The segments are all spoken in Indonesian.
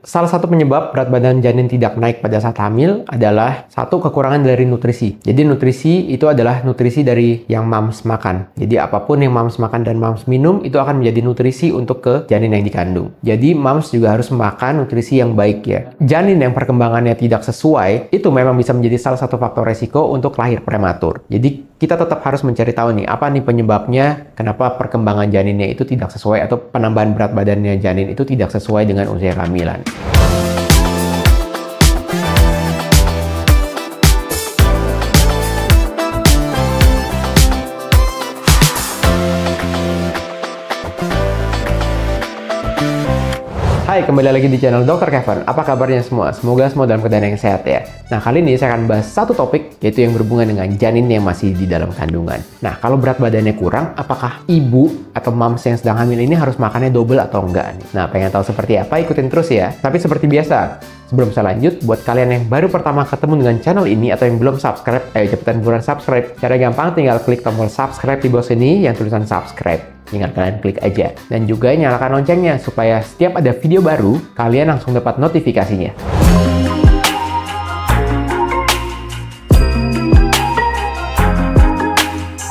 Salah satu penyebab berat badan janin tidak naik pada saat hamil adalah satu, kekurangan dari nutrisi. Jadi nutrisi itu adalah nutrisi dari yang mams makan. Jadi apapun yang mams makan dan mams minum itu akan menjadi nutrisi untuk ke janin yang dikandung. Jadi mams juga harus makan nutrisi yang baik ya. Janin yang perkembangannya tidak sesuai itu memang bisa menjadi salah satu faktor resiko untuk lahir prematur. Jadi kita tetap harus mencari tahu nih, apa nih penyebabnya, kenapa perkembangan janinnya itu tidak sesuai atau penambahan berat badannya janin itu tidak sesuai dengan usia kehamilan. Hai, kembali lagi di channel Dr. Kevin. Apa kabarnya semua? Semoga semua dalam keadaan yang sehat ya. Nah, kali ini saya akan bahas satu topik, yaitu yang berhubungan dengan janin yang masih di dalam kandungan. Nah, kalau berat badannya kurang, apakah ibu atau mams yang sedang hamil ini harus makannya double atau enggak nih? Nah, pengen tahu seperti apa? Ikutin terus ya. Tapi seperti biasa, sebelum saya lanjut, buat kalian yang baru pertama ketemu dengan channel ini atau yang belum subscribe, ayo cepetan buruan subscribe. Cara gampang tinggal klik tombol subscribe di bawah sini yang tulisan subscribe. Tinggal kalian klik aja. Dan juga nyalakan loncengnya supaya setiap ada video baru, kalian langsung dapat notifikasinya.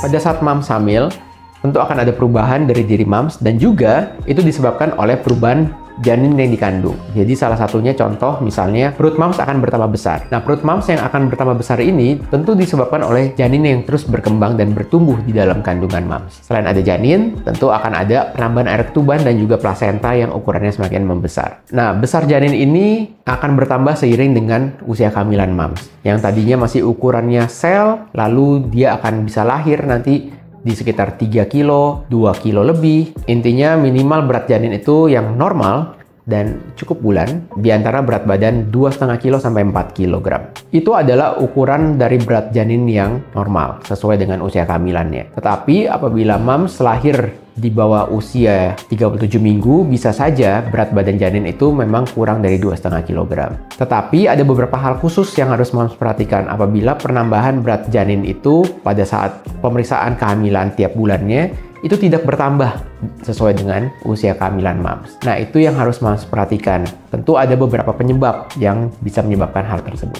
Pada saat mams hamil, tentu akan ada perubahan dari diri mams dan juga itu disebabkan oleh perubahan janin yang dikandung. Jadi salah satunya contoh misalnya perut mams akan bertambah besar. Nah, perut mams yang akan bertambah besar ini tentu disebabkan oleh janin yang terus berkembang dan bertumbuh di dalam kandungan mams. Selain ada janin, tentu akan ada penambahan air ketuban dan juga plasenta yang ukurannya semakin membesar. Nah, besar janin ini akan bertambah seiring dengan usia kehamilan mams. Yang tadinya masih ukurannya sel, lalu dia akan bisa lahir nanti di sekitar 3 kilo, 2 kilo lebih. Intinya minimal berat janin itu yang normal dan cukup bulan di antara berat badan 2,5 kilo sampai 4 kg. Itu adalah ukuran dari berat janin yang normal sesuai dengan usia kehamilannya. Tetapi apabila mams lahir di bawah usia 37 minggu, bisa saja berat badan janin itu memang kurang dari 2,5 kg. Tetapi ada beberapa hal khusus yang harus mams perhatikan apabila penambahan berat janin itu pada saat pemeriksaan kehamilan tiap bulannya itu tidak bertambah sesuai dengan usia kehamilan mams. Nah, itu yang harus mams perhatikan. Tentu ada beberapa penyebab yang bisa menyebabkan hal tersebut.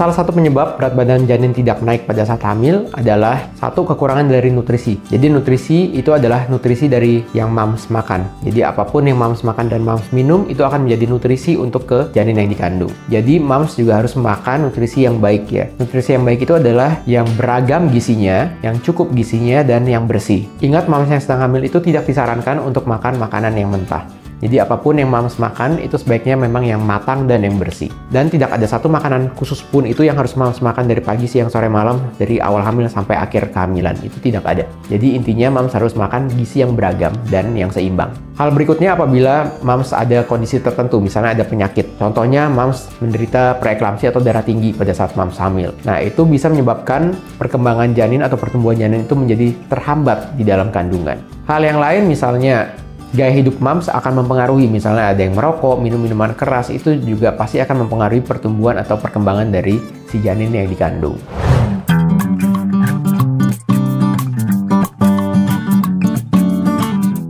Salah satu penyebab berat badan janin tidak naik pada saat hamil adalah satu, kekurangan dari nutrisi. Jadi nutrisi itu adalah nutrisi dari yang mams makan. Jadi apapun yang mams makan dan mams minum itu akan menjadi nutrisi untuk ke janin yang dikandung. Jadi mams juga harus makan nutrisi yang baik ya. Nutrisi yang baik itu adalah yang beragam gizinya, yang cukup gizinya dan yang bersih. Ingat, mams yang sedang hamil itu tidak disarankan untuk makan makanan yang mentah. Jadi apapun yang mams makan itu sebaiknya memang yang matang dan yang bersih. Dan tidak ada satu makanan khusus pun itu yang harus mams makan dari pagi, siang, sore, malam, dari awal hamil sampai akhir kehamilan. Itu tidak ada. Jadi intinya mams harus makan gizi yang beragam dan yang seimbang. Hal berikutnya apabila mams ada kondisi tertentu, misalnya ada penyakit. Contohnya mams menderita preeklamsi atau darah tinggi pada saat mams hamil. Nah, itu bisa menyebabkan perkembangan janin atau pertumbuhan janin itu menjadi terhambat di dalam kandungan. Hal yang lain misalnya gaya hidup mams akan mempengaruhi, misalnya ada yang merokok, minum minuman keras, itu juga pasti akan mempengaruhi pertumbuhan atau perkembangan dari si janin yang dikandung.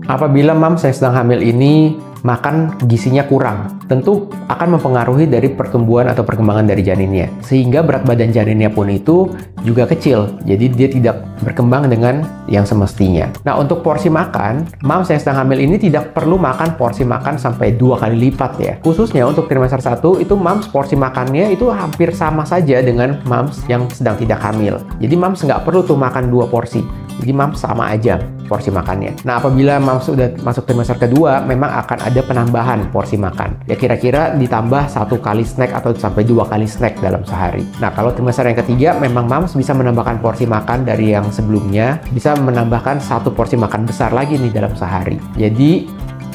Apabila mams yang sedang hamil ini makan gizinya kurang, tentu akan mempengaruhi dari pertumbuhan atau perkembangan dari janinnya. Sehingga berat badan janinnya pun itu juga kecil, jadi dia tidak berkembang dengan yang semestinya. Nah, untuk porsi makan, mams yang sedang hamil ini tidak perlu makan porsi makan sampai 2 kali lipat ya. Khususnya untuk trimester 1, itu mams porsi makannya itu hampir sama saja dengan mams yang sedang tidak hamil. Jadi mams nggak perlu tuh makan 2 porsi. Jadi mams sama aja porsi makannya. Nah, apabila mams sudah masuk trimester kedua, memang akan ada penambahan porsi makan. Ya kira-kira ditambah 1 kali snack atau sampai 2 kali snack dalam sehari. Nah, kalau trimester yang ketiga, memang mams bisa menambahkan porsi makan dari yang sebelumnya, bisa menambahkan 1 porsi makan besar lagi nih dalam sehari. Jadi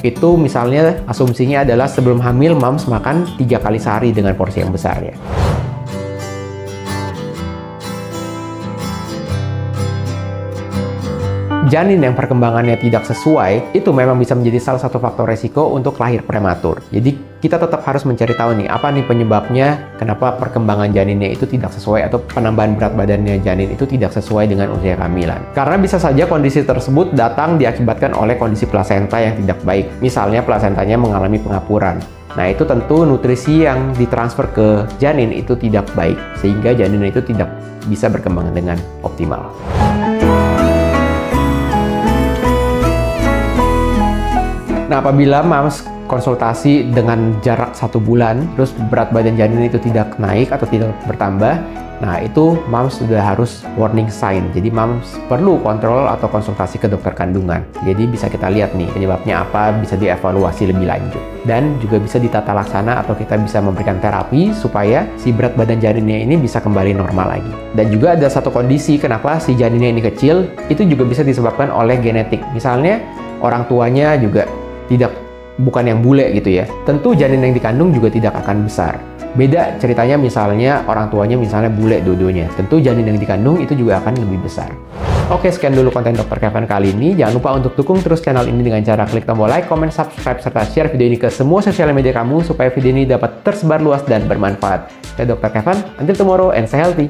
itu misalnya asumsinya adalah sebelum hamil mams makan 3 kali sehari dengan porsi yang besar ya. janin yang perkembangannya tidak sesuai, itu memang bisa menjadi salah satu faktor resiko untuk lahir prematur. Jadi kita tetap harus mencari tahu nih, apa nih penyebabnya, kenapa perkembangan janinnya itu tidak sesuai atau penambahan berat badannya janin itu tidak sesuai dengan usia kehamilan. Karena bisa saja kondisi tersebut datang diakibatkan oleh kondisi plasenta yang tidak baik. Misalnya plasentanya mengalami pengapuran. Nah, itu tentu nutrisi yang ditransfer ke janin itu tidak baik, sehingga janin itu tidak bisa berkembang dengan optimal. Nah, apabila moms konsultasi dengan jarak 1 bulan, terus berat badan janin itu tidak naik atau tidak bertambah, nah itu moms sudah harus warning sign. Jadi moms perlu kontrol atau konsultasi ke dokter kandungan. Jadi bisa kita lihat nih penyebabnya apa, bisa dievaluasi lebih lanjut. Dan juga bisa ditata laksana atau kita bisa memberikan terapi supaya si berat badan janinnya ini bisa kembali normal lagi. Dan juga ada satu kondisi kenapa si janinnya ini kecil, itu juga bisa disebabkan oleh genetik. Misalnya orang tuanya juga bukan yang bule gitu ya. Tentu janin yang dikandung juga tidak akan besar. Beda ceritanya misalnya orang tuanya misalnya bule dua-duanya. Tentu janin yang dikandung itu juga akan lebih besar. Oke, sekian dulu konten Dr. Kevin kali ini. Jangan lupa untuk dukung terus channel ini dengan cara klik tombol like, comment, subscribe, serta share video ini ke semua sosial media kamu supaya video ini dapat tersebar luas dan bermanfaat. Saya Dr. Kevin, until tomorrow and stay healthy.